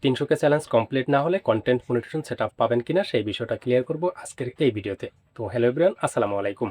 300 কে challenge complete না হলে content monetization setup পাবেন কিনা সেই বিষয়টা ক্লিয়ার করব আজকের এই ভিডিওতে। তো হ্যালো এভরিওয়ান, আসসালামু আলাইকুম।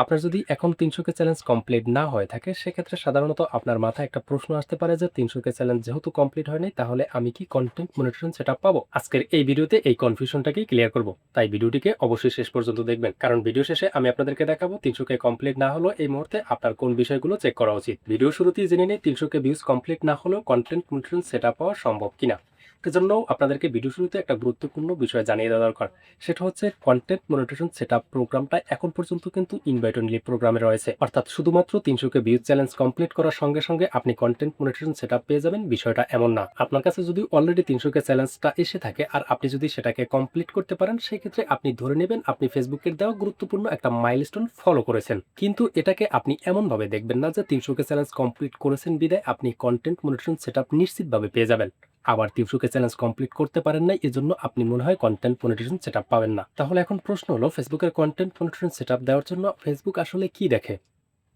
আপনার যদি এখন 300 কে চ্যালেঞ্জ কমপ্লিট না হয়ে থাকে সেক্ষেত্রে সাধারণত আপনার মাথায় একটা প্রশ্ন আসতে পারে যে 300 কে চ্যালেঞ্জ যেহেতু কমপ্লিট হয়নি তাহলে আমি কি কন্টেন্ট মনিটাইজেশন সেটআপ পাবো? আজকের এই ভিডিওতে এই কনফিউশনটাকেই ক্লিয়ার করব। তাই ভিডিওটিকে অবশ্যই শেষ পর্যন্ত দেখবেন, কারণ ভিডিও শেষে আমি আপনাদেরকে দেখাবো 300 কে কমপ্লিট না হলো এই মুহূর্তে আপনার কোন বিষয়গুলো চেক করা উচিত। ভিডিও শুরুতেই জেনে নিই 300 কে ভিউজ কমপ্লিট না হলেও কন্টেন্ট মনিটাইজেশন সেটআপ পাওয়া সম্ভব কিনা। এজন্য আপনাদেরকে ভিডিও শুরুতে একটা গুরুত্বপূর্ণ বিষয় জানিয়ে দেওয়া দরকার। সেটা হচ্ছে কন্টেন্ট মনিটাইজেশন সেটআপ প্রোগ্রামটা এখন পর্যন্ত কিন্তু ইনভাইট অনলি প্রোগ্রামে রয়েছে। অর্থাৎ শুধুমাত্র 300 কে ভিউজ চ্যালেঞ্জ কমপ্লিট করার সঙ্গে সঙ্গে আপনি কন্টেন্ট মনিটাইজেশন সেটআপ পেয়ে যাবেন, বিষয়টা এমন না। আপনার কাছে যদি অলরেডি 300 কে চ্যালেঞ্জটা এসে থাকে আর আপনি যদি সেটাকে কমপ্লিট করতে পারেন সেক্ষেত্রে আপনি ধরে নেবেন আপনি ফেসবুকের দেওয়া গুরুত্বপূর্ণ একটা মাইলস্টোন ফলো করেছেন। কিন্তু এটাকে আপনি এমনভাবে দেখবেন না যে 300 কে চ্যালেঞ্জ কমপ্লিট করেছেন বিদায় আপনি কন্টেন্ট মনিটাইজেশন সেটআপ নিশ্চিতভাবে পেয়ে যাবেন। আবার 300 কে চ্যালেঞ্জ কমপ্লিট করতে পারেন নাই এজন্য আপনি মনে হয় কন্টেন্ট মনিটাইজেশন সেটআপ পাবেন না। তাহলে এখন প্রশ্ন হলো ফেসবুকের কন্টেন্ট মনিটাইজেশন সেটআপ দেওয়ার জন্য ফেসবুক আসলে কি দেখে?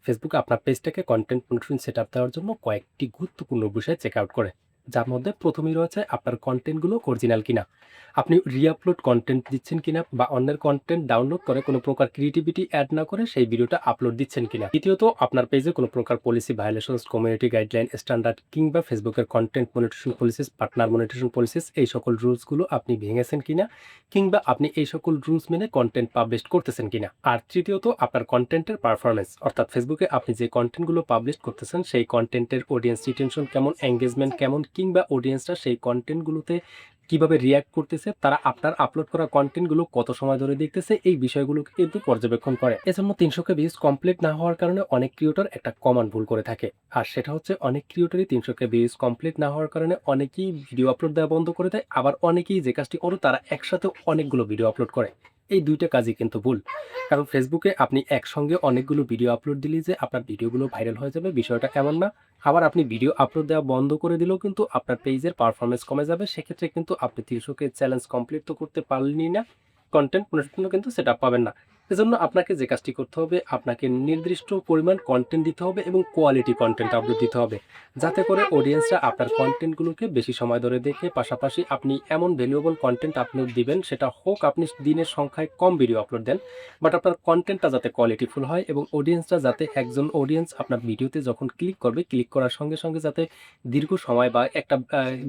ফেসবুক আপনার পেজটাকে কন্টেন্ট মনিটরিং সেটআপ দেওয়ার জন্য কয়েকটি গুরুত্বপূর্ণ বিষয় চেক আউট করে, যার মধ্যে প্রথমেই রয়েছে আপনার কন্টেন্টগুলো অরিজিনাল কিনা, আপনি রিআপলোড কন্টেন্ট দিচ্ছেন কিনা বা অন্যের কন্টেন্ট ডাউনলোড করে কোনো প্রকার ক্রিয়েটিভিটি অ্যাড না করে সেই ভিডিওটা আপলোড দিচ্ছেন কিনা। দ্বিতীয়ত আপনার পেজে কোনো প্রকার policy violations, community guideline, standard কিংবা ফেসবুকের কন্টেন্ট মনিটরেশন পলিসিস, পার্টনার মনিটরেশন পলিসিস এই সকল রুলসগুলো আপনি ভেঙেছেন কিনা কিংবা আপনি এই সকল রুলস মেনে কন্টেন্ট পাবলিশ করতেছেন কিনা। আর তৃতীয়ত আপনার কন্টেন্টের পারফরমেন্স, অর্থাৎ ফেসবুকে আপনি যে কন্টেন্টগুলো পাবলিশ করতেছেন সেই কন্টেন্টের অডিয়েন্স রিটেনশন কেমন, এঙ্গেজমেন্ট কেমন, কিংবা অডিয়েন্সরা সেই কন্টেন্টগুলোতে কিভাবে রিয়্যাক্ট করতেছে, তারা আপনার আপলোড করা কন্টেন্টগুলো কত সময় ধরে দেখতেছে, এই বিষয়গুলোকে কিন্তু পর্যবেক্ষণ করে। এজন্য 300 কে ভিউজ কমপ্লিট না হওয়ার কারণে অনেক ক্রিয়েটর একটা কমন ভুল করে থাকে। আর সেটা হচ্ছে অনেক ক্রিয়েটরই 300 কে ভিউজ কমপ্লিট না হওয়ার কারণে অনেকেই ভিডিও আপলোড দেওয়া বন্ধ করে দেয়, আবার অনেকেই যে কাজটি করে তারা একসাথে অনেকগুলো ভিডিও আপলোড করে। এই ২ টা কাজই কিন্তু ভুল। কারণ ফেসবুকে আপনি একসঙ্গে অনেকগুলো ভিডিও আপলোড দিলেই যে আপনার ভিডিওগুলো ভাইরাল হয়ে যাবে বিষয়টা এমন না। আবার আপনি ভিডিও আপলোড দেওয়া বন্ধ করে দিলেও কিন্তু আপনার পেজের পারফরম্যান্স কমে যাবে। সেক্ষেত্রে কিন্তু আপনি ৩০০ কে চ্যালেঞ্জ কমপ্লিট তো করতে পারলেনই না, কনটেন্ট মনিটাইজেশন কিন্তু সেটআপ পাবেন না। এজন্য আপনাকে যে কাজটি করতে হবে, আপনাকে নির্দিষ্ট পরিমাণ কনটেন্ট দিতে হবে এবং কোয়ালিটি কনটেন্ট আপলোড দিতে হবে। যাতে করে অডিয়েন্সরা আপনার কনটেন্টগুলোকে বেশি সময় ধরে দেখে, পাশাপাশি আপনি এমন ভ্যালুয়েবল কনটেন্ট আপলোড দিবেন, সেটা হোক আপনি দিনের সংখ্যায় কম ভিডিও আপলোড দেন, বাট আপনার কনটেন্টটা যাতে কোয়ালিটিফুল হয় এবং অডিয়েন্সরা যাতে একজন অডিয়েন্স আপনার ভিডিওতে যখন ক্লিক করবে, ক্লিক করার সঙ্গে সঙ্গে যাতে দীর্ঘ সময় বা একটা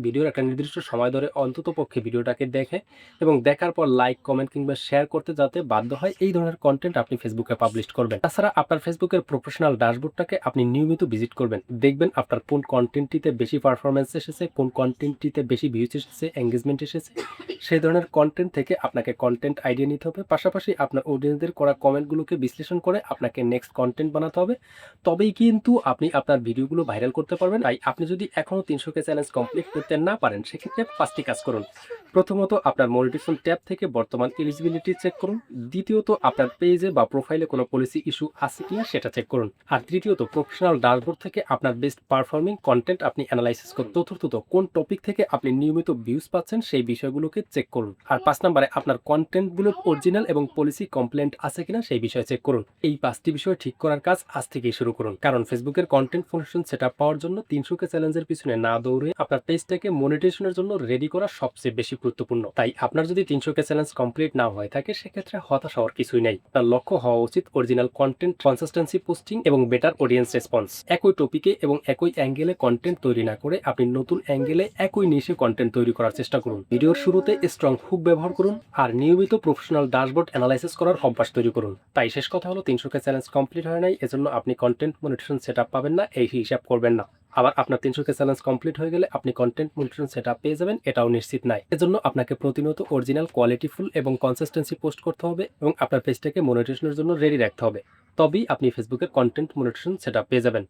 ভিডিওর একটা নির্দিষ্ট সময় ধরে অন্ততপক্ষে ভিডিওটাকে দেখে এবং দেখার পর লাইক, কমেন্ট কিংবা শেয়ার করতে যাতে বাধ্য হয়, এই ধরনের কনটেন্ট আপনি ফেসবুকে পাবলিশ করবেন। তাছাড়া আপনার ফেসবুকের প্রফেশনাল ড্যাশবোর্ডটাকে আপনি নিয়মিত ভিজিট করবেন। দেখবেন আপনার কোন কনটেন্টটিতে বেশি পারফরম্যান্স এসেছে, কোন কনটেন্টটিতে বেশি ভিউজ এসেছে, এঙ্গেজমেন্ট এসেছে। সেই ধরনের কনটেন্ট থেকে আপনাকে কনটেন্ট আইডিয়া নিতে হবে। পাশাপাশি আপনার অডিয়েন্সদের করা কমেন্টগুলোকে বিশ্লেষণ করে আপনাকে নেক্সট কনটেন্ট বানাতে হবে। তবেই কিন্তু আপনি আপনার ভিডিওগুলো ভাইরাল করতে পারবেন। তাই আপনি যদি এখনো 300 কে চ্যালেঞ্জ কমপ্লিট করতে না পারেন সেক্ষেত্রে ৫টি কাজ করুন। প্রথমত আপনার মনিটাইজেশন ট্যাব থেকে বর্তমান এলিজিবিলিটি চেক করুন। দ্বিতীয়ত আপনার পেজে বা প্রোফাইলে কোনো পলিসি ইস্যু আছে কিনা সেটা চেক করুন। আর তৃতীয়ত প্রফেশনাল ড্যাশবোর্ড থেকে আপনার বেস্ট পারফর্মিং কনটেন্ট আপনি অ্যানালাইসিস করুন। চতুর্থত কোন টপিক থেকে আপনি নিয়মিত ভিউজ পাচ্ছেন সেই বিষয়গুলোকে চেক করুন। আর ৫ নম্বরে আপনার কনটেন্টগুলো অরিজিনাল এবং পলিসি কমপ্লেন্ট আছে কিনা সেই বিষয়ে চেক করুন। এই ৫টি বিষয় ঠিক করার কাজ আজ থেকেই শুরু করুন, কারণ ফেসবুকের কন্টেন্ট মনিটাইজেশন সেটআপ পাওয়ার জন্য 300 কে চ্যালেঞ্জের পিছনে না দৌড়ে আপনার পেজটাকে মনিটাইজেশনের জন্য রেডি করা সবচেয়ে বেশি গুরুত্বপূর্ণ। তাই আপনার যদি 300 কে চ্যালেঞ্জ কমপ্লিট না হয়ে থাকে সেক্ষেত্রে হতাশ হওয়ার কিছুই নেই। আপনার লক্ষ্য হওয়া উচিত অরিজিনাল কন্টেন্ট, কনসিস্টেন্সি পোস্টিং এবং বেটার অডিয়েন্স রেসপন্স। একই টপিকে এবং একই অ্যাঙ্গেলে কন্টেন্ট তৈরি না করে আপনি নতুন অ্যাঙ্গেলে একই নিশে কন্টেন্ট তৈরি করার চেষ্টা করুন। ভিডিওর শুরুতে স্ট্রং হুক ব্যবহার করুন আর নিয়মিত প্রফেশনাল ড্যাশবোর্ড অ্যানালাইসিস করার অভ্যাস তৈরি করুন। তাই শেষ কথা হলো 300 কে চ্যালেঞ্জ কমপ্লিট হয় নাই এজন্য আপনি কন্টেন্ট মনিটাইজেশন সেটআপ পাবেন না এই হিসাব করবেন না। আবার আপনার 300 কে চ্যালেঞ্জ কমপ্লিট হয়ে গেলে আপনি কন্টেন্ট মনিটাইজেশন সেটআপ পেয়ে যাবেন এটাও নিশ্চিত নাই। এজন্য আপনাকে প্রতিনিয়ত অরিজিনাল, কোয়ালিটিফুল এবং কনসিস্টেন্সি পোস্ট করতে হবে এবং আপনার পেজটাকে মনিটাইজেশনের জন্য রেডি রাখতে হবে। তবেই আপনি ফেসবুকের কন্টেন্ট মনিটাইজেশন সেটআপ পেয়ে যাবেন।